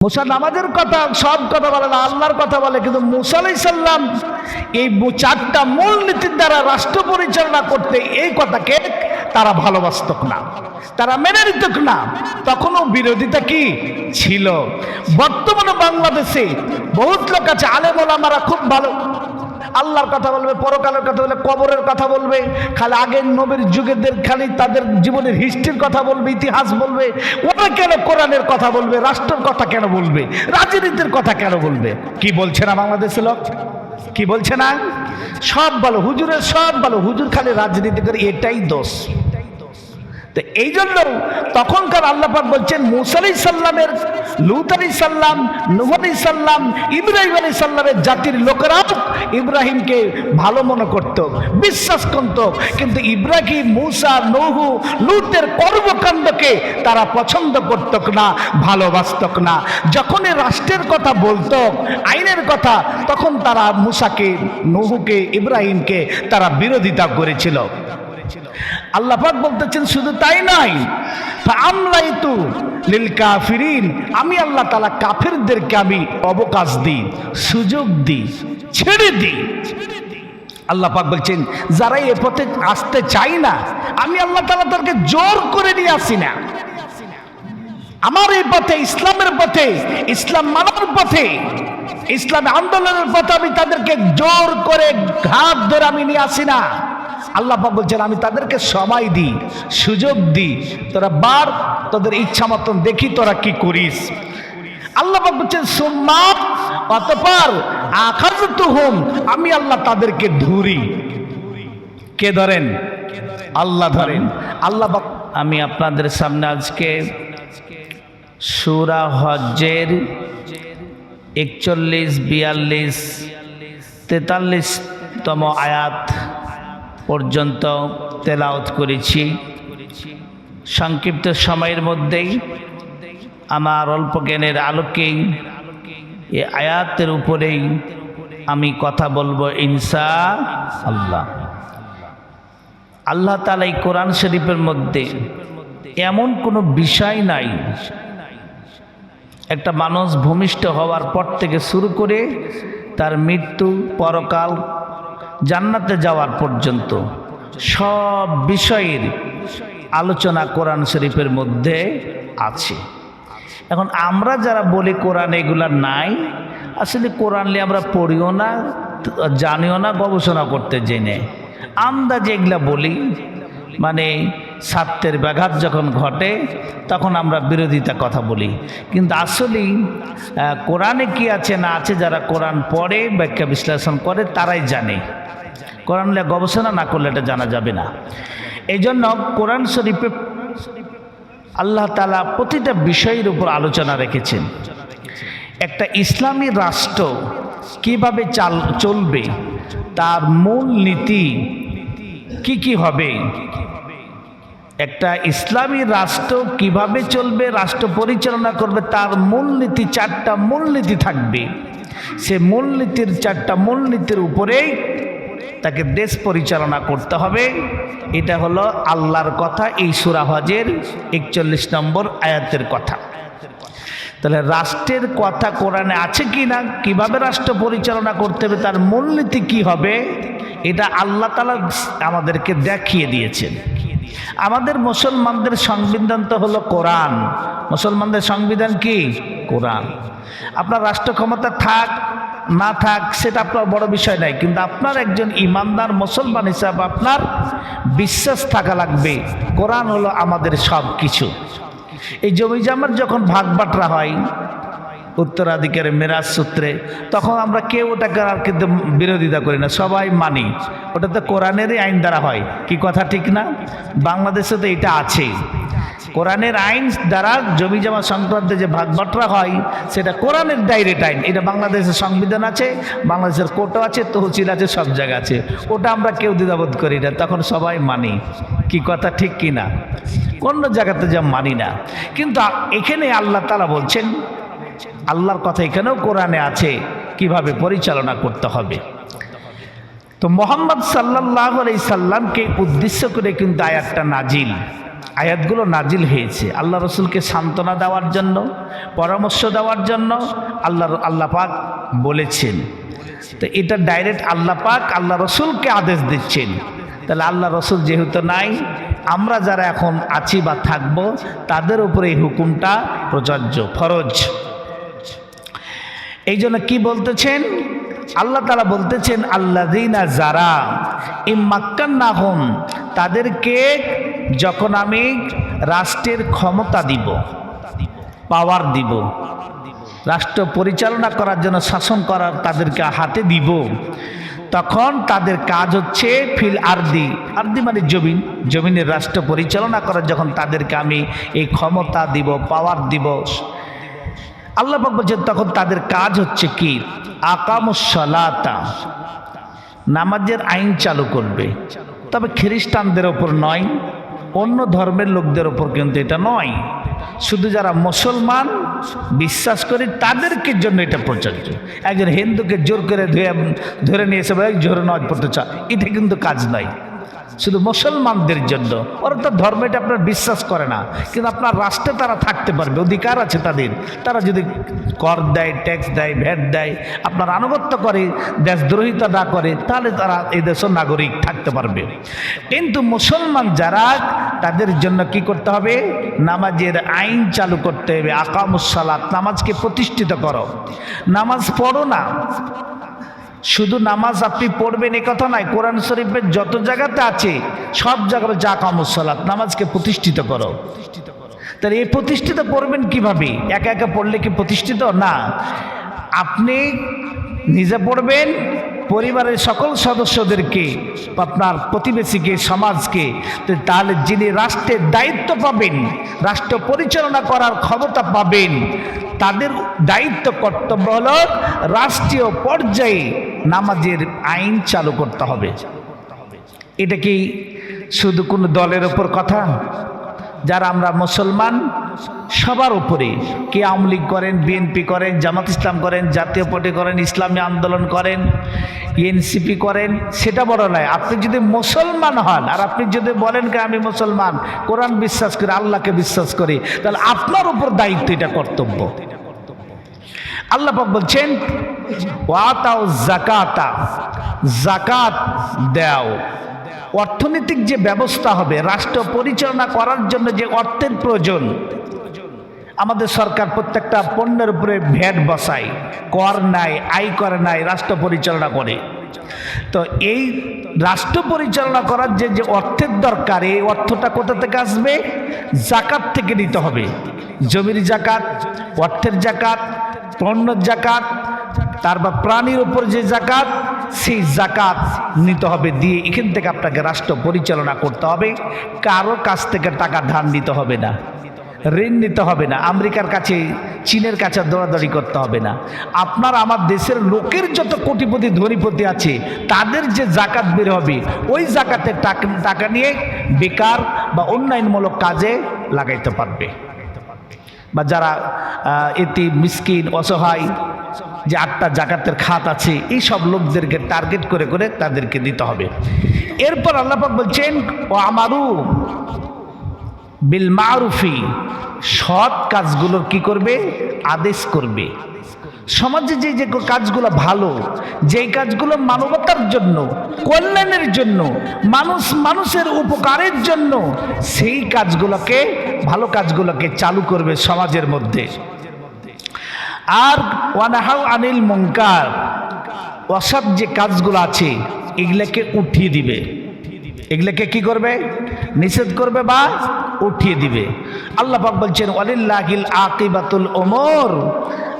মুসা নামাজের কথা সব কথা বলে না, আল্লাহর কথা বলে। কিন্তু মুসা আলাইহিস সালাম এই চারটা মূলনীতির দ্বারা রাষ্ট্র পরিচালনা করতে, এই কথাকে তারা ভালোবাসত না, তারা মেনে নিত না। তখনও বিরোধিতা কি ছিল। বর্তমানে বাংলাদেশে বহুত লোক আছে, আলেম ওলামারা খুব ভালো, আল্লাহর কথা বলবে, পরকালের কথা বলবে, কবরের কথা বলবে, খালি আগের নবীর যুগেদের খালি তাদের জীবনের হিস্ট্রির কথা বলবে, ইতিহাস বলবে। ওরা কেন কোরআনের কথা বলবে, রাষ্ট্রের কথা কেন বলবে, রাজনীতির কথা কেন বলবে? কি বলছে না বাংলাদেশের লোক? কি বলছে না? সব ভালো, হুজুরের সব ভালো, হুজুর খালি রাজনীতি করে, এটাই দোষ। তো এই জন্য তখনকার আল্লাহ পাক বলছেন মুসা আলাইহিস সালামের, লূত আলাইহিস সালাম, নূহ আলাইহিস সালাম, ইব্রাহিম আলাইহিস সালামের জাতির লোকেরা ইব্রাহিমকে ভালো মনে করত, বিশ্বাস করত। কিন্তু ইব্রাহিম, মুসা, নূহ, লূতের কর্মকাণ্ডকে তারা পছন্দ করত না, ভালোবাসত না। যখন রাষ্ট্রের কথা বলতো, আইনের কথা, তখন তারা মুসাকে, নূহকে, ইব্রাহিমকে তারা বিরোধিতা করেছিল। আল্লাহ পাক বলতেছেন শুধু তাই নয়, ফাআমলাইতু লিল কাফিরিন, আমি আল্লাহ তাআলা কাফিরদেরকে আমি অবকাশ দিই, সুযোগ দিই, ছেড়ে দিই। আল্লাহ পাক বলছেন যারা এই পথে আসতে চায় না, আমি আল্লাহ তাআলা তাদেরকে জোর করে নিয়ে আসি না। আমার এই পথে, ইসলামের পথে, ইসলাম মানার পথে, ইসলাম আন্দোলনের পথে আমি তাদেরকে জোর করে ঘাট ধরে আমি নিয়ে আসি না। আল্লাহ পাক বলছেন আমি তাদেরকে সময় দিই, সুযোগ দিই, তোরা বার, তোদের ইচ্ছা মতন দেখি তোরা কি করিস। আল্লাহ পাক বলছেন সুম্মা, অতঃপর আখাযতুহুম, আমি আল্লাহ তাদেরকে ধরি। কে ধরেন? আল্লাহ ধরেন। আল্লাহ পাক, আমি আপনাদের সামনে আজকে সূরা হজ্জের 41, 42, 43তম আয়াত পর্যন্ত তেলাওয়াত করেছি। সংক্ষিপ্ত সময়ের মধ্যেই আমার অল্প জ্ঞানের আলোকেই এই আয়াতের উপরেই আমি কথা বলবো ইনশাআল্লাহ। আল্লাহ তাআলা এই কোরআন শরীফের মধ্যে এমন কোনো বিষয় নাই, একটা মানুষ ভূমিষ্ঠ হওয়ার পর থেকে শুরু করে তার মৃত্যু, পরকাল, জান্নাতে যাওয়ার পর্যন্ত সব বিষয়ের আলোচনা কোরআন শরীফের মধ্যে আছে। এখন আমরা যারা বলি কোরআন এগুলা নাই, আসলে কোরআন নিয়ে আমরা পড়িও না, জানিও না, গবেষণা করতে জেনে আন্দাজে এগুলা বলি। মানে স্বার্থের ব্যাঘাত যখন ঘটে তখন আমরা বিরোধিতা কথা বলি। কিন্তু আসলেই কোরআনে কি আছে না আছে, যারা কোরআন পড়ে, ব্যাখ্যা বিশ্লেষণ করে, তারাই জানে। কোরআন নিয়ে গবেষণা না করলে এটা জানা যাবে না। এই জন্য কোরআন শরীফে আল্লাহ তাআলা প্রতিটা বিষয়ের উপর আলোচনা রেখেছেন। একটা ইসলামী রাষ্ট্র কিভাবে চলবে, তার মূল নীতি কি কি হবে, একটা ইসলামী রাষ্ট্র কিভাবে চলবে, রাষ্ট্র পরিচালনা করবে, তার মূলনীতি, চারটা মূলনীতি থাকবে। সে মূলনীতির, চারটা মূলনীতির উপরেই তাকে দেশ পরিচালনা করতে হবে। এটা হলো আল্লাহর কথা, এই সূরা হজের 41 নম্বর আয়াতের কথা। তাহলে রাষ্ট্রের কথা কোরআনে আছে কি না, কিভাবে রাষ্ট্র পরিচালনা করতে হবে, তার মূলনীতি কি হবে, এটা আল্লাহ তাআলা আমাদেরকে দেখিয়ে দিয়েছেন। আমাদের মুসলমানদের সংবিধান তো হলো কোরআন। মুসলমানদের সংবিধান কি? কোরআন। আপনার রাষ্ট্র ক্ষমতা থাক না থাক সেটা আপনার বড় বিষয় নাই, কিন্তু আপনার একজন ইমানদার মুসলমান হিসাবে আপনার বিশ্বাস থাকা লাগবে কোরআন হলো আমাদের সব কিছু। এই জমি জামার যখন ভাগ বাটরা হয় উত্তরাধিকারের মেরাজ সূত্রে, তখন আমরা কেউ ওটাকে আর কিন্তু বিরোধিতা করি না, সবাই মানি। ওটা তো কোরআনেরই আইন দ্বারা হয়। কি কথা ঠিক না? বাংলাদেশে তো এটা আছে, কোরআনের আইন দ্বারা জমি জমা সংক্রান্ত যে ভাগ বাটরা হয় সেটা কোরআনের ডাইরেক্ট আইন। এটা বাংলাদেশের সংবিধান আছে, বাংলাদেশের কোর্টও আছে, তহসিল আছে, সব জায়গা আছে। ওটা আমরা কেউ দ্বিধাবোধ করি না, তখন সবাই মানি। কি কথা ঠিক কি না? অন্য জায়গাতে যা মানি না। কিন্তু এখানে আল্লাহ তাআলা বলছেন, আল্লাহর কথা এখানেও কোরআনে আছে কিভাবে পরিচালনা করতে হবে। তো মুহাম্মদ সাল্লাল্লাহু আলাইহি সাল্লামকে উদ্দেশ্য করে কিন্তু আয়াতটা নাজিল। আয়াতগুলো নাজিল হয়েছে আল্লাহ রসুলকে সান্ত্বনা দেওয়ার জন্য, পরামর্শ দেওয়ার জন্য আল্লাহ পাক বলেছেন। তো এটা ডাইরেক্ট আল্লাহ পাক আল্লাহ রসুলকে আদেশ দিচ্ছেন। তাহলে আল্লাহ রসুল যেহেতু নাই, আমরা যারা এখন আছি বা থাকব তাদের উপরে এই হুকুমটা প্রযোজ্য, ফরজ। এই জন্য কি বলতেছেন আল্লাহ তাআলা বলতেছেন আল্লাযীনা যারা ইম্মাক্কান্নাহুম, তাদেরকে যখন আমি রাষ্ট্রের ক্ষমতা দিব, পাওয়ার দিব, রাষ্ট্র পরিচালনা করার জন্য, শাসন করার তাদেরকে হাতে দিব, তখন তাদের কাজ হচ্ছে ফিল আরদি, আরদি মানে জমিন, জমিনের রাষ্ট্র পরিচালনা করার যখন তাদেরকে আমি এই ক্ষমতা দিব, পাওয়ার দিব, আল্লাহ পাক বলছেন তখন তাদের কাজ হচ্ছে কি, আকামুস সালাতা, নামাজের আইন চালু করবে। তবে খ্রিস্টানদের ওপর নয়, অন্য ধর্মের লোকদের ওপর কিন্তু এটা নয়, শুধু যারা মুসলমান বিশ্বাস করে তাদেরকে জন্য এটা প্রযোজ্য। একজন হিন্দুকে জোর করে ধরে নিয়ে এসে বলে জোরে নামাজ পড়তে চা, এটা কিন্তু কাজ নয়, শুধু মুসলমানদের জন্য। ওরা তো ধর্মটা আপনার বিশ্বাস করে না, কিন্তু আপনার রাষ্ট্রে তারা থাকতে পারবে, অধিকার আছে তাদের। তারা যদি কর দেয়, ট্যাক্স দেয়, ভ্যাট দেয়, আপনার আনুগত্য করে, দেশদ্রোহিতা না করে, তাহলে তারা এই দেশের নাগরিক থাকতে পারবে। কিন্তু মুসলমান যারা, তাদের জন্য কি করতে হবে, নামাজের আইন চালু করতে হবে। আকামুস সালাত, নামাজকে প্রতিষ্ঠিত করো। নামাজ পড়ো না, শুধু নামাজ আপনি পড়বেন এ কথা নয়, কোরআন শরীফের যত জায়গাতে আছে সব জায়গায় যা কামুস সালাত, নামাজকে প্রতিষ্ঠিত করো। তাহলে এই প্রতিষ্ঠিত করবেন কিভাবে? একা একা পড়লে কি প্রতিষ্ঠিত না? আপনি নিজে পড়বেন, পরিবারের সকল সদস্যদেরকে, আপনার প্রতিবেশীকে, সমাজকে, তাহলে যিনি রাষ্ট্রের দায়িত্ব পাবেন, রাষ্ট্র পরিচালনা করার ক্ষমতা পাবেন, তাদের দায়িত্ব কর্তব্য হলো রাষ্ট্রীয় পর্যায়ে নামাজের আইন চালু করতে হবে। এটা কি শুধু কোনো দলের ওপর কথা? যারা আমরা মুসলমান সবার উপরে, কে আওয়ামী লীগ করেন, বিএনপি করেন, জামাত ইসলাম করেন, জাতীয় পার্টি করেন, ইসলামী আন্দোলন করেন, এনসিপি করেন, সেটা বড় নয়। আপনি যদি মুসলমান হন আর আপনি যদি বলেন যে আমি মুসলমান, কোরআন বিশ্বাস করি, আল্লাহকে বিশ্বাস করি, তাহলে আপনার উপর দায়িত্ব, এটা কর্তব্য। আল্লাহ পাক বলছেন ওয়াতাউ যাকাতা, যাকাত দাও। অর্থনৈতিক যে ব্যবস্থা হবে, রাষ্ট্র পরিচালনা করার জন্য যে অর্থের প্রয়োজন, আমাদের সরকার প্রত্যেকটা পণ্যের উপরে ভ্যাট বসায়, কর নাই, আয় করে নাই, রাষ্ট্র পরিচালনা করে। তো এই রাষ্ট্র পরিচালনা করার যে অর্থের দরকার, এই অর্থটা কোথা থেকে আসবে? যাকাত থেকে নিতে হবে। জমির যাকাত, অর্থের যাকাত, পণ্যের যাকাত, তারপর প্রাণীর উপর যে যাকাত, সেই যাকাত নিতে হবে, দিয়ে এখান থেকে আপনাকে রাষ্ট্র পরিচালনা করতে হবে। কারো কাছ থেকে টাকা ধার নিতে হবে না, ঋণ নিতে হবে না, আমেরিকার কাছে, চীনের কাছে দৌড়াদৌড়ি করতে হবে না। আপনার আমার দেশের লোকের যত কোটিপতি ধনীপতি আছে, তাদের যে যাকাত বের হবে, ওই যাকাতের টাকা নিয়ে বেকার বা উন্নয়নমূলক কাজে লাগাইতে পারবে। বা যারা এতিম, মিসকিন, অসহায়, যে 8টা যাকাতের খাত আছে, এই সব লোকদেরকে টার্গেট করে করে তাদেরকে দিতে হবে। এরপর আল্লাহ পাক বলছেন ও আমারু বিল মারুফি, সৎ কাজগুলোর কি করবে? আদেশ করবে। সমাজে যে কাজগুলো ভালো, যেই কাজগুলো মানবতার জন্য, কল্যাণের জন্য, মানুষের উপকারের জন্য, সেই কাজগুলোকে, ভালো কাজগুলোকে চালু করবে সমাজের মধ্যে। আর ওয়ানাহাউ আনিল মুনকার, অসৎ যে কাজগুলো আছে এগুলোকে উঠিয়ে দিবে। এগুলোকে কি করবে? নিষেধ করবে বা উঠিয়ে দিবে। আল্লাহ পাক বলছেন ওয়ালিল্লাহিল আকিবাতুল উমুর,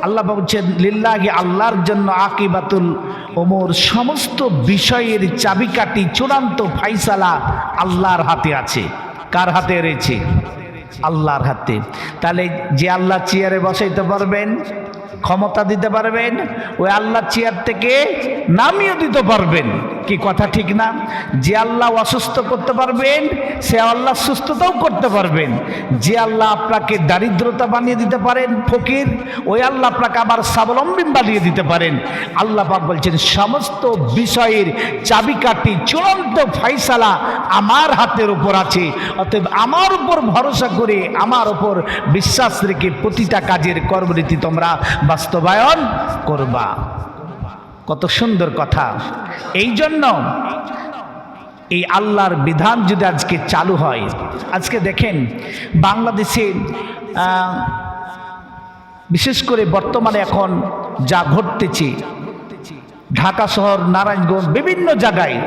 আল্লাহ পাক বলছেন লিল্লাহি, আল্লাহর জন্য, আকিবাতুল উমুর, সমস্ত বিষয়ের চাবিকাঠি, চূড়ান্ত ফাইসালা আল্লাহর হাতে আছে। কার হাতে রয়েছে? আল্লাহর হাতে। তাহলে যে আল্লাহ চেয়ারে বসাইতে পারবেন, ক্ষমতা দিতে পারবেন, ওই আল্লাহ চেয়ার থেকে নামিয়ে দিতে পারবেন। কি কথা ঠিক না? যে আল্লাহ অসুস্থ করতে পারবেন সে আল্লাহ সুস্থতাও করতে পারবেন। যে আল্লাহ আপনাকে দারিদ্রতা বানিয়ে দিতে পারেন, ফকির, ওই আল্লাহ আপনাকে আবার স্বাবলম্বী বানিয়ে দিতে পারেন। আল্লাহ পাক বলছেন সমস্ত বিষয়ের চাবিকাঠি, চূড়ান্ত ফাইসালা আমার হাতের উপর আছে। অতএব আমার উপর ভরসা করে, আমার উপর বিশ্বাস রেখে প্রতিটা কাজের কর্মরীতি তোমরা বাস্তবায়ন করবা। কত সুন্দর কথা। এই জন্য এই আল্লাহর বিধান যদি আজকে চালু হয়, আজকে দেখেন বাংলাদেশে বিশেষ করে বর্তমানে এখন যা ঘটতেছে, ঢাকা শহর, নারায়ণগঞ্জ, বিভিন্ন জায়গায়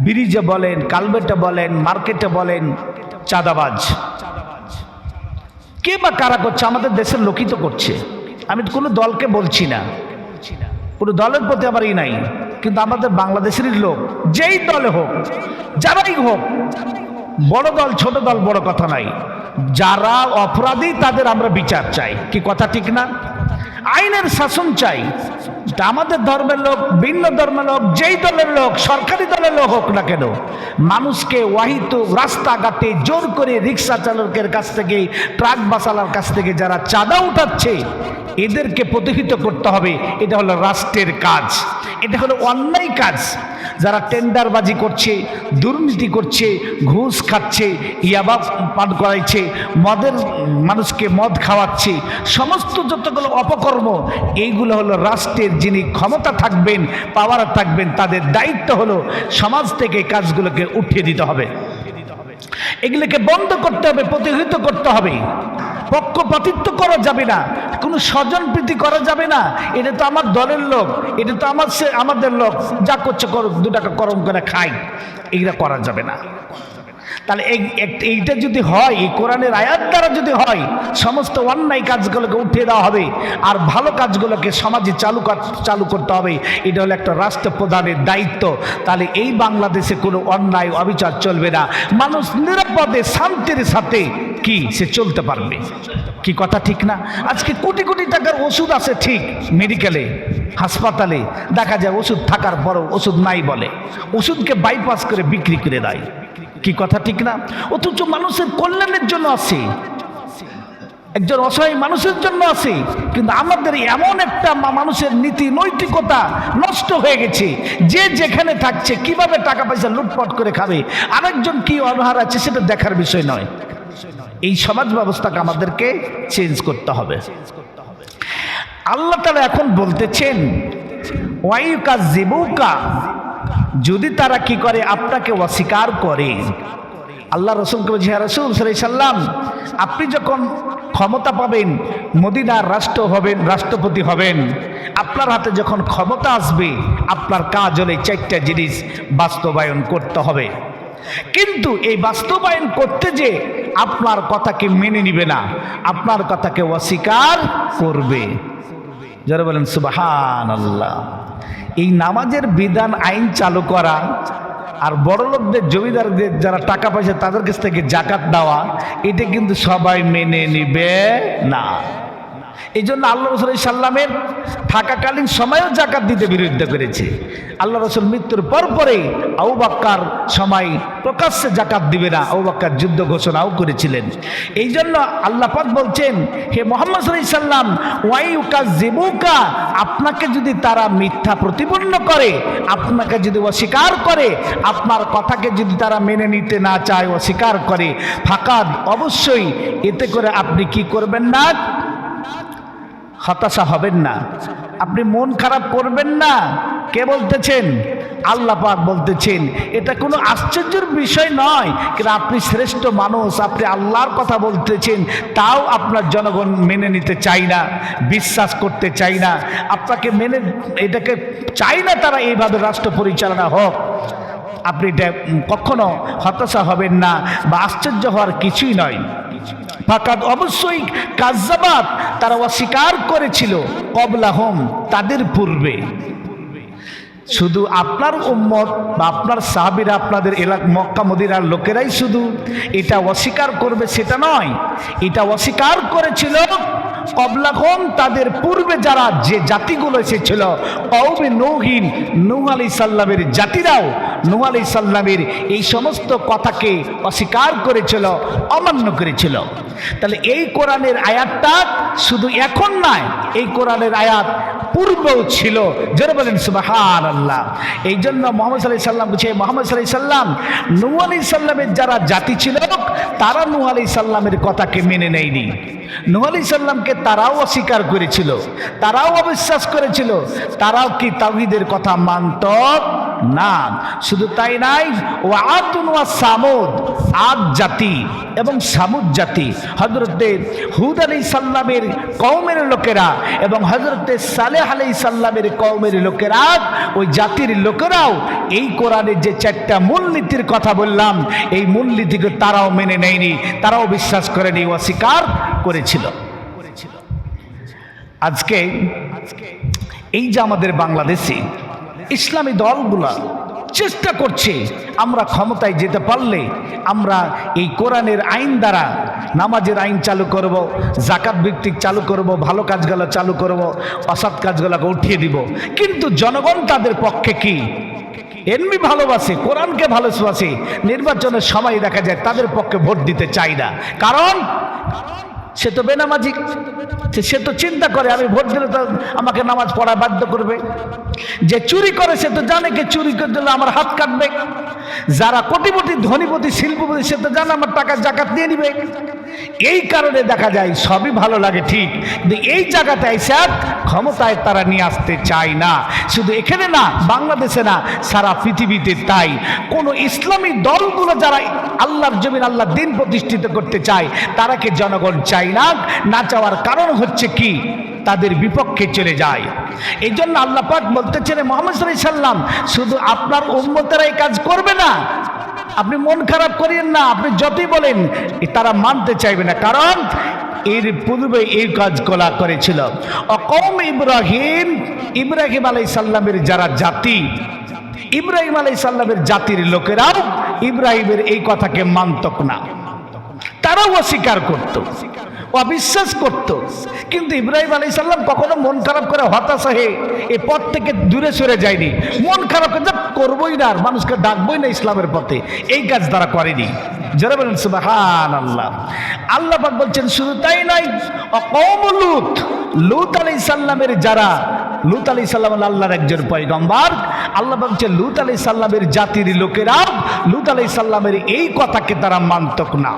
ব্রিজে বলেন, কালভেটে বলেন, মার্কেটে বলেন, চাঁদাবাজ কে বা কারা করছে? আমাদের দেশের লোকই তো করছে। আমি কোনো দলকে বলছি না, কোনো দলের প্রতি আমার নাই, কিন্তু আমাদের বাংলাদেশেরই লোক, যেই দলে হোক, যারাই হোক, বড় দল ছোট দল বড় কথা নাই, যারা অপরাধী তাদের আমরা বিচার চাই। কি কথা ঠিক না? আইনের শাসন চাই। আমাদের ধর্মের লোক, ভিন্ন ধর্মের লোক, যেই দলের লোক, সরকারি দলের লোক হোক না কেন, মানুষকে ওয়াহিত রাস্তাঘাটে জোর করে রিক্সা চালকের কাছ থেকে, ট্রাক বাসালার কাছ থেকে যারা চাঁদা উঠাচ্ছে এদেরকে প্রতিহত করতে হবে। এটা হলো রাষ্ট্রের কাজ, এটা হলো অন্যায় কাজ। যারা টেন্ডারবাজি করছে, দুর্নীতি করছে, ঘুষ খাচ্ছে, ইয়াবা পান করাইছে, মদের মানুষকে মদ খাওয়াচ্ছে, সমস্ত যতগুলো অপকর্ম, এইগুলো হলো রাষ্ট্রের যিনি ক্ষমতা থাকবেন, পাওয়ার থাকবেন, তাদের দায়িত্ব হলো সমাজ থেকে কাজগুলোকে উঠিয়ে দিতে হবে, এগুলোকে বন্ধ করতে হবে, প্রতিহত করতে হবে। পক্ষপাতিত্ব করা যাবে না, কোনো স্বজন প্রীতি করা যাবে না। এটা তো আমার দলের লোক, এটা তো আমাদের লোক, যা করছে করুক, 2 টাকা করম করে খাই, এগুলো করা যাবে না। তাহলে এইটা যদি হয়, এই কোরআনের আয়াত দ্বারা যদি হয়, সমস্ত অন্যায় কাজগুলোকে উঠিয়ে দেওয়া হবে আর ভালো কাজগুলোকে সমাজে চালু করতে হবে। এটা হলো একটা রাষ্ট্রপ্রধানের দায়িত্ব। তাহলে এই বাংলাদেশে কোনো অন্যায় অবিচার চলবে না, মানুষ নিরাপদে শান্তির সাথে কি সে চলতে পারবে। কি কথা ঠিক না? আজকে কোটি কোটি টাকার ওষুধ আছে ঠিক, মেডিকেলে, হাসপাতালে দেখা যায় ওষুধ থাকার পরও ওষুধ নাই বলে, ওষুধকে বাইপাস করে বিক্রি করে দেয়। কি কথা ঠিক না? অথচ মানুষের কল্যাণের জন্য আছে, একজন অসহায় মানুষের জন্য আছে। কিন্তু আমাদের এমন একটা মানুষের নীতি নৈতিকতা নষ্ট হয়ে গেছে, যে যেখানে থাকছে কিভাবে টাকা পয়সা লুটপাট করে খাবে, আরেকজন কি অনাহার আছে সেটা দেখার বিষয় নয়। এই সমাজ ব্যবস্থাকে আমাদেরকে চেঞ্জ করতে হবে। আল্লাহ তাআলা এখন বলতেছেন ওয়াইকাযিবুকা, যদি তারা কি করে, আপনাকে অস্বীকার করে। আল্লাহ রসুলকে বলছে, ইয়া রাসূল সাল্লাল্লাহু আলাইহি সাল্লাম, আপনি যখন ক্ষমতা পাবেন, মদিনার রাষ্ট্রপতি হবেন, আপনার হাতে যখন ক্ষমতা আসবে, আপনার কাজ হলে 4টা জিনিস বাস্তবায়ন করতে হবে। কিন্তু এই বাস্তবায়ন করতে যে আপনার কথাকে মেনে নিবে না, আপনার কথাকে অস্বীকার করবে। যারা বলেন সুবহানাল্লাহ। এই নামাজের বিধান আইন চালু করা আর বড় লোকদের, জমিদারদের যারা টাকা পয়সা তাদের কাছ থেকে জাকাত দেওয়া, এটা কিন্তু সবাই মেনে নিবে না। এই জন্য আল্লাহ রাসূল সাল্লামের থাকাকালীন সময়েও জাকাত দিতে বিরোধিতা করেছে। আল্লাহ রাসূল মৃত্যুর পরে আবু বকর সময় প্রকাশ্যে জাকাত দিবে না, আবু বকর যুদ্ধ ঘোষণাও করেছিলেন। এই জন্য আল্লাহ পাক বলছেন, হে মুহাম্মদ সাল্লাল্লাহু আলাইহি সাল্লাম, ওয়াইউকাযিবুকা, আপনাকে যদি তারা মিথ্যা প্রতিপন্ন করে, আপনাকে যদি অস্বীকার করে, আপনার কথাকে যদি তারা মেনে নিতে না চায়, অস্বীকার করে, ফাকাদ, অবশ্যই এতে করে আপনি কি করবেন না, হতাশা হবেন না, আপনি মন খারাপ করবেন না। কে বলতেছেন? আল্লাহ পাক বলতেছেন। এটা কোনো আশ্চর্যের বিষয় নয়, কিন্তু আপনি শ্রেষ্ঠ মানুষ, আপনি আল্লাহর কথা বলতেছেন, তাও আপনার জনগণ মেনে নিতে চায় না, বিশ্বাস করতে চায় না, আপনাকে এটাকে চায় না তারা এইভাবে রাষ্ট্র পরিচালনা হোক। আপনি এটা কখনো হতাশা হবেন না বা আশ্চর্য হওয়ার কিছুই নয়। ফাকাদ, অবশ্যই, কাযযাবাত, তারা অস্বীকার করেছিল, কবলাহুম, তাদের পূর্বে। শুধু আপনার উম্মত বা আপনার সাহাবীরা, আপনাদের এলাকা মক্কা মদিনার লোকেরাই শুধু এটা অস্বীকার করবে সেটা নয়, এটা অস্বীকার করেছিল কবলাকুম, তাদের পূর্বে যারা যে জাতিগুলো এসেছিল, কওমে নূহিন, নূহ আলাইহিস সালামের জাতিরাও নূহ আলাইহিস সালামের এই সমস্ত কথাকে অস্বীকার করেছিল, অমান্য করেছিল। তাহলে এই কোরআনের আয়াতটা শুধু এখন নয়, এই কোরআনের আয়াত পূর্বেও ছিল। জোরে বলেন সুবহানাল্লাহ। এই জন্য মুহাম্মদ সাল্লাল্লাহু আলাইহি সাল্লাম বলছে, মুহাম্মদ সাল্লাল্লাহু আলাইহি সাল্লাম নূহ আলাইহিস সালামের যারা জাতি ছিল তারা নূহ আলাইহিস সালামের কথাকে মেনে নেয়নি। নূহ আলাইহিস সালামকে তারাও অস্বীকার করেছিল, তারাও অবিশ্বাস করেছিল, তারাও কি তাওহীদের কথা মানত না। শুধু তাই নাই, ওয়া আতুন ওয়া সামুদ, আদ জাতি এবং সামুদ জাতি, হযরতে হুদ আলাইহিস সালামের কওমের লোকেরা এবং হযরতে সালেহ আলাইহিস সালামের কওমের লোকেরা, ওই জাতির লোকেরাও এই কোরআনের যে চারটা মূলনীতির কথা বললাম, এই মূলনীতিকে তারাও মেনে নেয়নি, তারাও বিশ্বাস করেনি, অস্বীকার করেছিল। আজকে এই যে আমাদের বাংলাদেশে ইসলামী দলগুলা চেষ্টা করছে, আমরা ক্ষমতায় যেতে পারলে আমরা এই কোরআনের আইন দ্বারা নামাজের আইন চালু করব, জাকাত ভিত্তিক চালু করব, ভালো কাজগুলো চালু করব, অসৎ কাজগুলোকে উঠিয়ে দিব। কিন্তু জনগণ তাদের পক্ষে কি এমনি ভালোবাসে, কোরআনকে ভালোবাসে, নির্বাচনের সময় দেখা যায় তাদের পক্ষে ভোট দিতে চায় না। কারণ সে তো বেনামাজি, সে তো চিন্তা করে আমি ভোট দিলে তো আমাকে নামাজ পড়া বাধ্য করবে। যে চুরি করে সে তো জানে কি চুরি করে দিলে আমার হাত কাটবে। যারা কোটিপতি, ধনীপতি, শিল্পপতি, সে তো জানে আমার টাকা জাকাত দিয়ে নিবে। এই কারণে দেখা যায় সবই ভালো লাগে ঠিক, কিন্তু এই জায়গাতে এসে ক্ষমতায় তারা নিয়ে আসতে চায় না। শুধু এখানে না, বাংলাদেশে না, সারা পৃথিবীতে তাই। কোন ইসলামী দলগুলো যারা আল্লাহর জমিন, আল্লাহর দিন প্রতিষ্ঠিত করতে চায়, তারাকে জনগণ চায় না। না চাওয়ার কারণ হচ্ছে কি, তাদের বিপক্ষে চলে যায়। এই জন্য আল্লাহ পাক বলতেছেন, মুহাম্মদ সাল্লাল্লাহু আলাইহি সাল্লাম শুধু আপনার উম্মতেরা এই কাজ করবে না, আপনি মন খারাপ করিয়েন না, আপনি যতই বলেন তারা মানতে চাইবে না। কারণ এর পূর্বে এই কাজগুলা করেছিল কওম ইব্রাহিম, ইব্রাহিম আলাইহিস সালামের যারা জাতি, ইব্রাহিম আলাইহিস সালামের জাতির লোকেরাও ইব্রাহিমের এই কথাকে মানত না, তারাও অস্বীকার করত, অবিশ্বাস করত। কিন্তু ইব্রাহিম আলাইহিস সালাম কখনো মন খারাপ করে হতাশা হয়ে এই পথ থেকে দূরে সরে যায়নি। মন খারাপ করে করবই না, আর মানুষকে ডাকবই না ইসলামের পথে, এই কাজ তারা করেনি। যারা বলেন সুবহানাল্লাহ। আল্লাহ পাক বলছেন শুধু তাই নয়, কওম লূত, লূত আলাইহিস সালামের যারা, লূত আলাইহিস সালাম আল্লাহর একজন পয়গম্বর, আল্লাহ পাক বলছেন লূত আলাইহিস সালামের জাতির লোকেরা লূত আলাইহিস সালামের এই কথাকে তারা মানত না।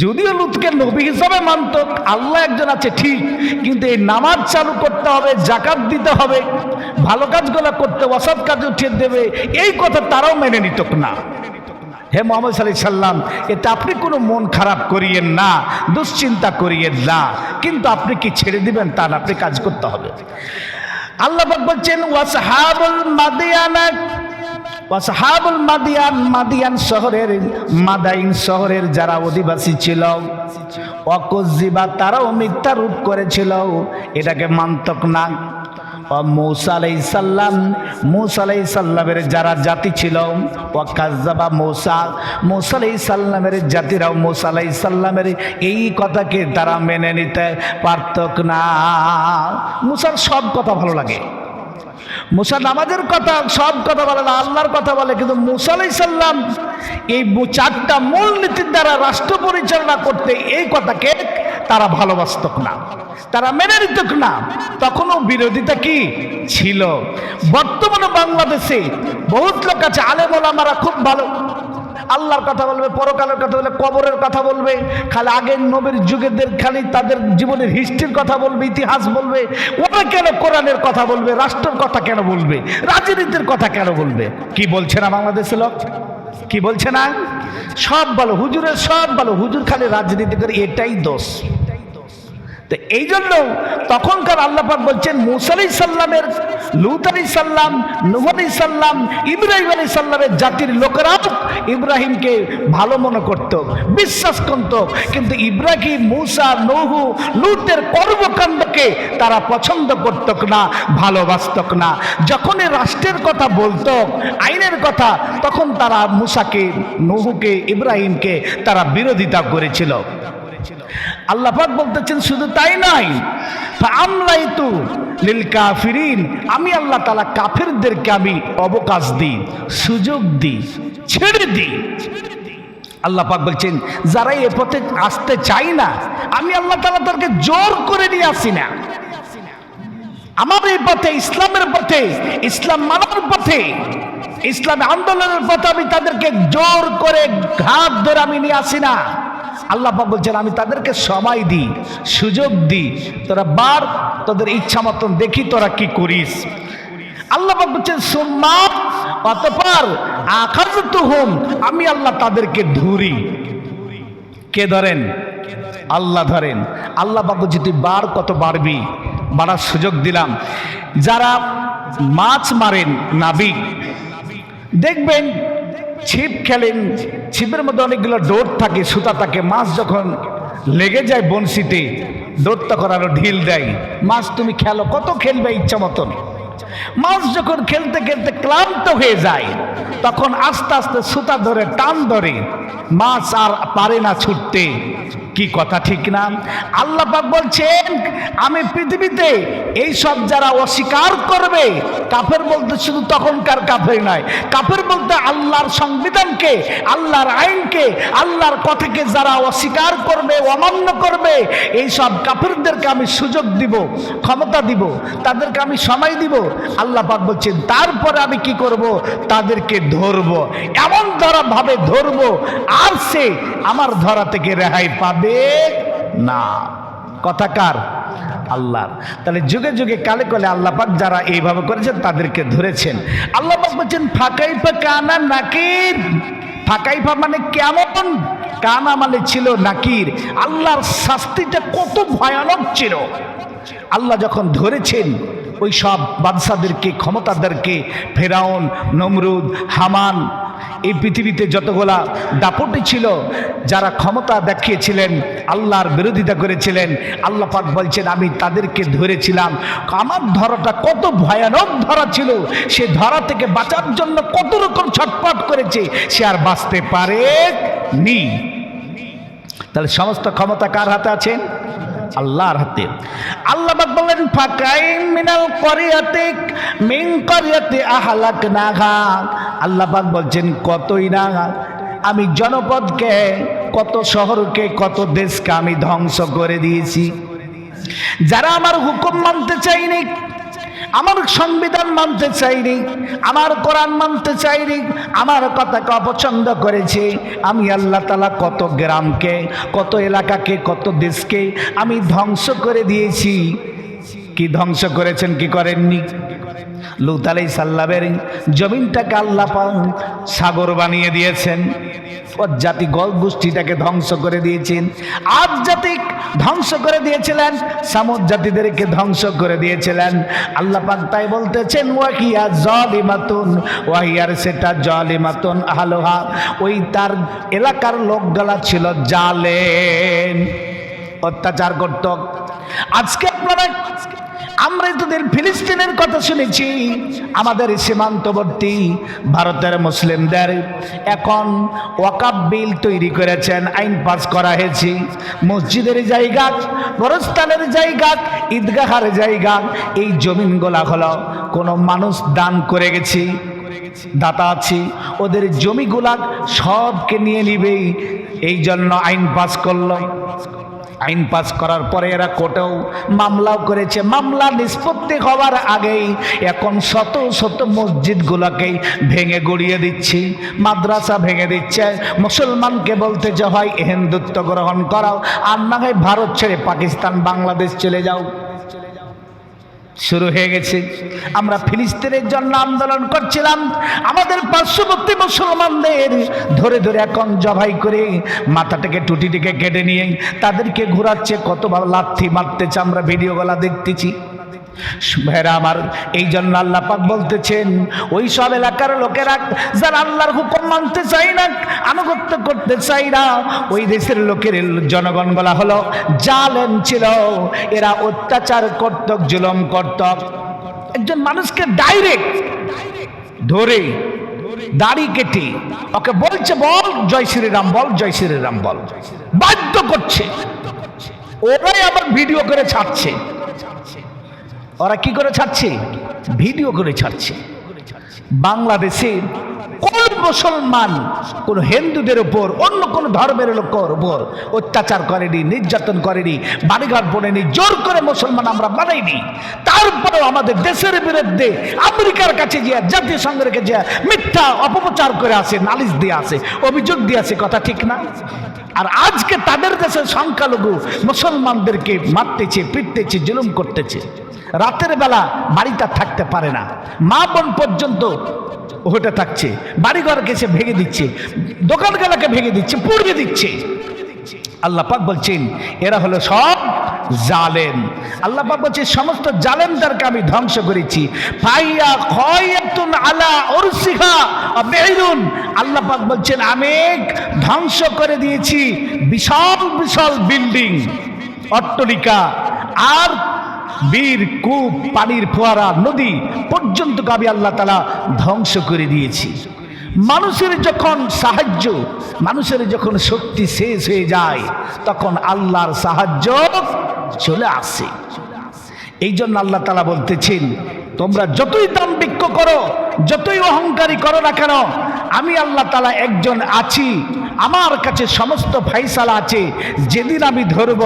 যদিও লূতকে নবী হিসাবে মানত, আল্লাহ একজন আছে ঠিক, কিন্তু এই নামাজ চালু করতে হবে, জাকাত দিতে হবে, ভালো কাজগুলো করতে, অসৎ কাজ উঠিয়ে দেবে, এই কথা তারাও মেনে নিত না। হে মুহাম্মদ সাল্লাল্লাহু আলাইহি সাল্লাম, এতে আপনি কোনো মন খারাপ করিয়েন না, দুশ্চিন্তা করিয়েন না, কিন্তু আপনি কি ছেড়ে দিবেন তা না, আপনি কাজ করতে হবে। আল্লাহ পাক বলছেন ওয়াসহাবুল মাদিয়ানা, ওয়াসহাবুল মাদিয়ান, মাদিয়ান শহরের, মাদাইন শহরের যারা অধিবাসী ছিল, ওয়াকুযিবা, তারাও মিথ্যা রূপ করেছিল, এটাকে মানতক না। মূসা আলাইহিস সালাম, মূসা আলাইহিস সালামের যারা জাতি ছিল, ওয়াকাযযাবা মূসা, মূসা আলাইহিস সালামের জাতিরাও মূসা আলাইহিস সালামের এই কথাকে তারা মেনে নিতে পারত না। মূসার সব কথা ভালো লাগে, মূসা নামাজের কথা সব কথা বলে না, আল্লাহর কথা বলে, কিন্তু মূসা আলাইহিস সালাম এই চারটা মূলনীতির দ্বারা রাষ্ট্র পরিচালনা করতে এই কথাকে তারা ভালোবাসত না, তারা মেনে নিত না। তখনও বিরোধিতা কি ছিল। বর্তমানে বাংলাদেশে বহুত লোক আছে, আলেম ওলামারা খুব ভালো, আল্লাহর কথা বলবে, পরকালের কথা বলবে, কবরের কথা বলবে, খালি আগের নবীর যুগেদের খালি তাদের জীবনের হিস্ট্রির কথা বলবে, ইতিহাস বলবে। ওরা কেন কোরআনের কথা বলবে, রাষ্ট্রের কথা কেন বলবে, রাজনীতির কথা কেন বলবে? কি বলছে না বাংলাদেশের লোক, কি বলছে না? সব ভালো, হুজুরের সব ভালো, হুজুর খালি রাজনীতি করে, এটাই দোষ। তো এই জন্য তখনকার আল্লাহ পাক বলছেন মূসা আলাইহিস সালামের, লূত আলাইহিস সালাম, নূহ আলাইহিস সালাম, ইব্রাহিম আলাইহিস সালামের জাতির লোকেরা ইব্রাহিমকে ভালো মনে করত, বিশ্বাস করত, কিন্তু ইব্রাহিম, মূসা, নূহ, লূতের কর্মকাণ্ড মুসাকে তারা পছন্দ করত না, ভালোবাসত না। যখনই রাষ্ট্রের কথা বলতো, আইনের কথা, তখন তারা মুসাকে, নূহকে, ইব্রাহিমকে তারা বিরোধিতা করেছিল। আল্লাহ পাক বলতেছেন শুধু তাই নয়, ফাআমলাইতু লিল কাফিরিন, আমি আল্লাহ তাআলা কাফেরদেরকে আমি অবকাশ দিই, সুযোগ দিই, ছেড়ে দিই। আল্লাহ পাক বলছেন যারা এ পথে আসতে চাই না, আমি আল্লাহ তাআলা তাদেরকে জোর করে নিয়ে আসি না। আমার এই পথে, ইসলামের পথে, ইসলাম মানার পথে, ইসলাম আন্দোলনের পথে আমি তাদেরকে জোর করে ঘাট ধরে আমি নিয়ে আসি না। আল্লাহ পাক বলছেন আমি তাদেরকে সময় দিই, সুযোগ দিই, তোরা বার তোদের ইচ্ছা মতন দেখি তোরা কি করিস। আল্লাহ পাক বলছেন সুম্মা, অতঃপর আখাযতুহুম, আমি আল্লাহ তাদেরকে ধরি। কে ধরেন? আল্লাহ ধরেন। আল্লাহ পাক বলছে তুই বার কত বাড়বি, বাড়ার সুযোগ দিলাম। যারা মাছ মারেন নাবিক, দেখবেন ছিপ খেলেন, ছিপের মধ্যে অনেকগুলো ডোর থাকে, সুতা থাকে, মাছ যখন লেগে যায় বনশিতে, ডোর তখন আরো ঢিল দেয়। মাছ তুমি খেলো, কত খেলবে ইচ্ছা মতন। মাছ যখন খেলতে খেলতে ক্লান্ত হয়ে যায়, তখন আস্তে আস্তে সুতা ধরে টান ধরে, মাছ আর পারে না ছুটতে। কি কথা ঠিক না? আল্লাহ পাক বলছেন আমি পৃথিবীতে এই সব যারা অস্বীকার করবে, কাফের বলতে শুধু তখনকার কাফের নয়, কাফের বলতে আল্লাহর সংবিধানকে, আল্লাহর আইনকে, আল্লাহর কথাকে যারা অস্বীকার করবে, অমান্য করবে, এই সব কাফেরদেরকে আমি সুযোগ দিব, ক্ষমতা দিব, তাদেরকে আমি সময় দিব। আল্লাহ পাক বলছেন তারপরে আমি কি করব? তাদেরকে ধরব, এমন ধরা ভাবে ধরব আর সে আমার ধরা থেকে রেহাই পাবে না। কথা কার? আল্লাহর। তাহলে যুগে যুগে কালে কালে আল্লাহ পাক যারা এইভাবে করেছেন তাদেরকে ধরেছেন। আল্লাহ পাক বলছেন ফাকাইফা কানা নাকির। ফাকাইফা মানে কেমন, কানা মানে ছিল নাকির। আল্লাহর শাস্তিটা কত ভয়ানক ছিল। আল্লাহ যখন ধরেছেন ওই সব বাদশাদেরকে, ক্ষমতাদেরকে, ফেরাউন, নমরুদ, হামান, এই পৃথিবীতে যতগুলা দাপটে ছিল, যারা ক্ষমতা দেখিয়েছিলেন, আল্লাহর বিরোধিতা করেছিলেন, আল্লাহ পাক বলছেন আমি তাদেরকে ধরেছিলাম। আমার ধরাটা কত ভয়ানক ধরা ছিল, সে ধরা থেকে বাঁচার জন্য কত রকম ছটফট করেছে, সে আর বাঁচতে পারেনি। তাহলে সমস্ত ক্ষমতা কার হাতে আছেন? আল্লাহর হাতে। আল্লাহ পাক বলেন ফাকাইম মিনাল করিয়াতি মিন করিয়াতি আহলাকনাহা। আল্লাহ পাক বলছেন কতই না আমি জনপদকে, কত শহরকে, কত দেশকে আমি ধ্বংস করে দিয়েছি। যারা আমার হুকুম মানতে চায়নি, আমার সংবিধান মানতে চাইনি, আমার কোরআন মানতে চাইনি, আমার কথাকে অপছন্দ করেছে, আমি আল্লাহ তাআলা কত গ্রামকে, কত এলাকাকে, কত দেশকে আমি ধ্বংস করে দিয়েছি। কি ধ্বংস করেছেন, কি করেননি? লূত আলাইহিস সালামের জমিনটাকে আল্লাহ পাক সাগর বানিয়ে দিয়েছেন, ওর জাতি গোষ্ঠীটাকে ধ্বংস করে দিয়েছেন। আদ জাতি ধ্বংস করে দিয়েছিলেন, সামুদ জাতিদেরকে ধ্বংস করে দিয়েছিলেন। আল্লাহ পাক তাই বলতেছেন ওয়াহিয়া জালিমাতুন, ওয়াহিয়ার সেটা জালিমাতুন আহলুহা, ওই তার এলাকার লোকগুলা ছিল জালেম, অত্যাচার করত। আজকে আপনারা, আমরা এতদিন ফিলিস্তিনের কথা শুনেছি, আমাদের সীমান্তবর্তী ভারতের মুসলিমদের এখন ওয়াকফ বিল তৈরি করেছেন, আইন পাস করা হয়েছে। মসজিদের জায়গা, গোরস্থানের জায়গা, ঈদগাহের জায়গা, এই জমিনগুলা হলো কোনো মানুষ দান করে গেছি, দাতা আছে, ওদের জমিগুলা সবকে নিয়ে নিবে, এই জন্য আইন পাস করলো। আইন পাস করার পরে এরা কোর্টেও মামলাও করেছে। মামলা নিষ্পত্তি হওয়ার আগেই এখন শত শত মসজিদগুলোকেই ভেঙে গড়িয়ে দিচ্ছে, মাদ্রাসা ভেঙে দিচ্ছে। মুসলমানকে বলতে যে হয় হিন্দুত্ব গ্রহণ করাও, আর না হয় ভারত ছেড়ে পাকিস্তান, বাংলাদেশ চলে যাও। শুরু হয়ে গেছে। আমরা ফিলিস্তিনের জন্য আন্দোলন করছিলাম, আমাদের পার্শ্ববর্তী মুসলমানদের ধরে ধরে এখন জবাই করে মাথাটাকে, টুটিটিকে কেটে নিয়ে তাদেরকে ঘোরাচ্ছে, কতবার লাথি মারতেছে, আমরা ভিডিওগুলা দেখতেছি। ভাইরা আমার, এই জন্য আল্লাহ পাক বলতেছেন ওই সব এলাকার লোকেরা যারা আল্লাহর হুকুম মানতে চায় না, আনুগত্য করতে চায় না, ওই দেশের লোকের জনগণগুলা হলো জালেম ছিল। এরা অত্যাচার করত, জুলুম করত। একজন মানুষকে ডাইরেক্ট ধরে দাড়ি কেটে ওকে বলছে বল জয় শ্রীরাম বল, জয় শ্রীরাম বল, বাধ্য করছে। ওরাই আবার ভিডিও করে ছাড়ছে। ওরা কি করে ছাড়ছে? ভিডিও করে ছাড়ছে। বাংলাদেশে কোন মুসলমান কোন হিন্দুদের উপর, অন্য কোন ধর্মের লোকের উপর অত্যাচার করেনি, নির্যাতন করেনি, বাড়িঘর বোনেনি, জোর করে মুসলমান আমরা বানাইনি। তারপরেও আমাদের দেশের বিরুদ্ধে আমেরিকার কাছে গিয়ে, জাতিসংঘের কাছে গিয়ে মিথ্যা অপপ্রচার করে আসে, নালিশ দিয়ে আসে, অভিযোগ দিয়ে আসে। কথা ঠিক না? আর আজকে তাদের দেশের সংখ্যালঘু মুসলমানদেরকে মারতেছে, পিটতেছে, জুলুম করতেছে। রাতের বেলা বাড়িতে থাকতে পারে না, মা বোন পর্যন্ত ওটা থাকছে, বাড়িঘরকে সে ভেঙে দিচ্ছে, দোকানগুলোকে ভেঙে দিচ্ছে, পুড়িয়ে দিচ্ছে। আল্লাহ পাক বলছেন এরা হলো সব জালেম। আল্লাহ পাক বলছে সমস্ত জালেমদেরকে আমি ধ্বংস করেছি। ফাইয়া খায়াতুন আলা উরসিহা আবেইরুন, আল্লাহ পাক বলছেন আমি ধ্বংস করে দিয়েছি বিশাল বিশাল বিল্ডিং, অট্টালিকা, আর বীর, কূপ, পানির ফোয়ারা, নদী পর্যন্ত আমি আল্লাহ তাআলা ধ্বংস করে দিয়েছি। মানুষের যখন সাহায্য, মানুষের যখন শক্তি শেষ হয়ে যায়, তখন আল্লাহর সাহায্য চলে আসে। এই জন্য আল্লাহ তাআলা বলতেছেন তোমরা যতই দাম্ভিক্য করো, যতই অহংকারী করো না কেন, আমি আল্লাহ তাআলা একজন আছি, আমার কাছে সমস্ত ফাইসালা আছে। যেদিন আমি ধরব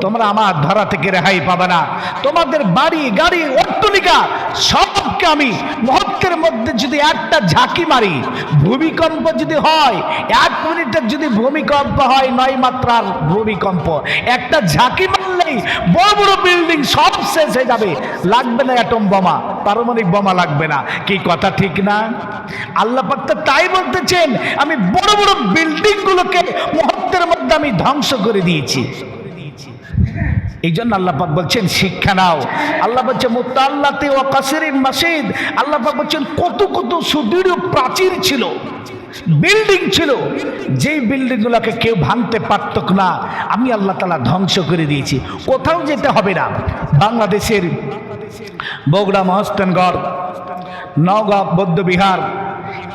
তোমরা আমার ধরা থেকে রেহাই পাবে না। তোমাদের বাড়ি, গাড়ি, অট্টালিকা সবকে আমি মুহূর্তের মধ্যে যদি একটা ঝাঁকি মারি, ভূমিকম্প যদি হয়, 1 মিনিটের যদি ভূমিকম্প হয়, 9 মাত্রার ভূমিকম্প, একটা ঝাঁকি মারলেই বড় বড় বিল্ডিং সব শেষ হয়ে যাবে। লাগবে না অ্যাটম বোমা, পারমাণবিক বোমা লাগবে না। কি কথা ঠিক না? আল্লাহ পাক তো তাই বলতেছেন আমি বড় বড় বিল্ডিং গুলোকে মুহূর্তের মধ্যে আমি ধ্বংস করে দিয়েছি। এই জন্য আল্লাহ পাক বলছেন শিক্ষা নাও। আল্লাহ বলছে মুতাল্লাতি ওয়া কাসরিন মাসিদ, আল্লাহ পাক বলছেন কত কত সুদৃঢ় প্রাচীর ছিল, বিল্ডিং ছিল, যেই বিল্ডিং গুলোকে কেউ ভাঙতে পারত না, আমি আল্লাহ তাআলা ধ্বংস করে দিয়েছি। কোথাও যেতে হবে না। বাংলাদেশের বগুড়া, মহস্তানগড়, নওগাঁ বৌদ্ধবিহার,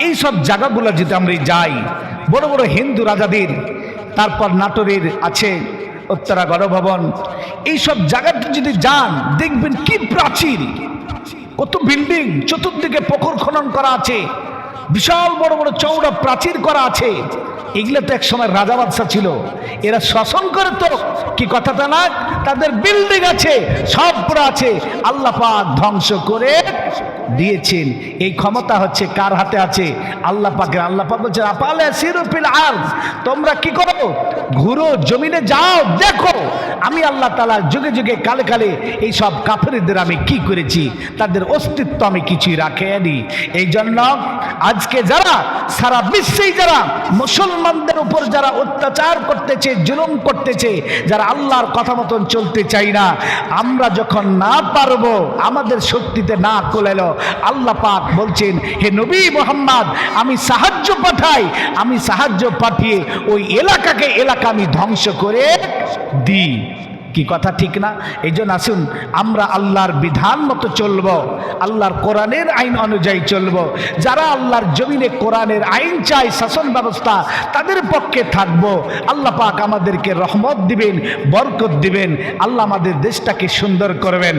এইসব জায়গাগুলো যদি আমরা যাই, বড় বড় হিন্দু রাজাদের, তারপর নাটোরের আছে উত্তরা গণভবন, এইসব জায়গাতে যদি যান দেখবেন কি প্রাচীর, কত বিল্ডিং, চতুর্দিকে পুকুর খনন করা আছে, বিশাল বড় বড় চওড়া প্রাচীর করা আছে। এগুলো তো এক সময় রাজা বাদশা ছিল, এরা শাসন করে তো, কি কথাটা না? তাদের বিল্ডিং আছে, সব পুরো আছে, আল্লাহ পাক ধ্বংস করে দিয়েছেন। এই ক্ষমতা হচ্ছে কার হাতে আছে? আল্লাহ পাকের। আল্লাহ পাক বলছে আপালে সিরুফিল আরদ, তোমরা কি করো? ঘুরো, জমিনে যাও, দেখো আমি আল্লাহ তাআলা যুগে যুগে কালে কালে এই সব কাফেরদের আমি কি করেছি, তাদের অস্তিত্ব আমি কিছুই রাখিনি। এই জন্য আজকে যারা সারা বিশ্বেই যারা মুসলমানদের উপর যারা অত্যাচার করতেছে, জুলুম করতেছে, যারা আল্লাহর কথা মতন চলতে চাই না, আমরা যখন না পারবো, আমাদের শক্তিতে না কোলালো, আল্লাহ পাক বলছেন হে নবী মুহাম্মদ আমি সাহায্য পাঠাই, আমি সাহায্য পাঠিয়ে ওই এলাকাকে এলাকা আমি ধ্বংস করে দিই। কি কথা ঠিক না? এই জন্য আসুন আমরা আল্লাহর বিধান মতো চলবো, আল্লাহর কোরআনের আইন অনুযায়ী চলবো। যারা আল্লাহর জমিনে কোরআনের আইন চাই, শাসন ব্যবস্থা, তাদের পক্ষে থাকবো। আল্লাহ পাক আমাদেরকে রহমত দিবেন, বরকত দিবেন, আল্লাহ আমাদের দেশটাকে সুন্দর করবেন।